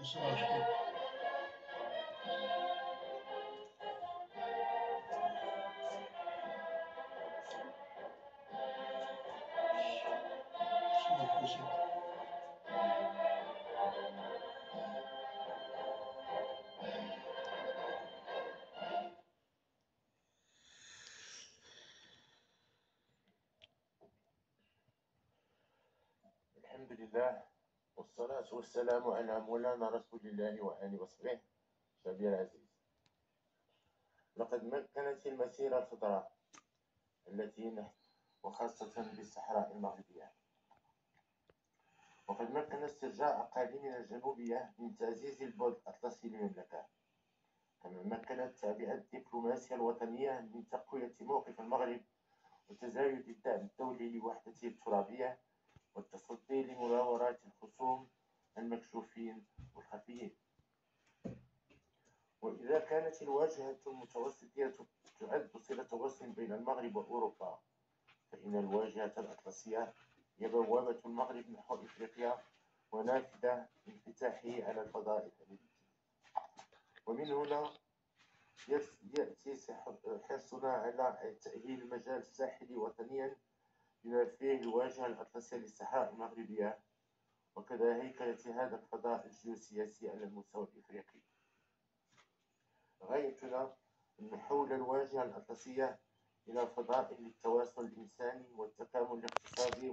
صباح الخير. صباح الخير. الحمد لله، والصلاة والسلام على مولانا رسول الله وآله وصحبه. شعبي العزيز، لقد مكنت المسيرة الخضراء التي وخاصة بالصحراء المغربية، وقد مكن استرجاع أقاليمنا الجنوبية من تعزيز البعد الأطلسي للمملكة، كما مكنت التعبئة الدبلوماسية الوطنية من تقوية موقف المغرب وتزايد الدعم الدولي لوحدته الترابية والتصدي لمناورات الخصوم المكشوفين والخفيين. وإذا كانت الواجهة المتوسطية تعد صلة وصل بين المغرب وأوروبا، فإن الواجهة الأطلسية هي بوابة المغرب نحو إفريقيا ونافذة انفتاحه على الفضاء الأمريكي. ومن هنا يأتي حرصنا على تأهيل المجال الساحلي وطنيا بما فيه الواجهة الأطلسية للصحراء المغربية، وكذا هيكلة هذا الفضاء الجيوسياسي على المستوى الإفريقي. غايتنا أن نحول الواجهة الأطلسية إلى فضاء للتواصل الإنساني والتكامل الاقتصادي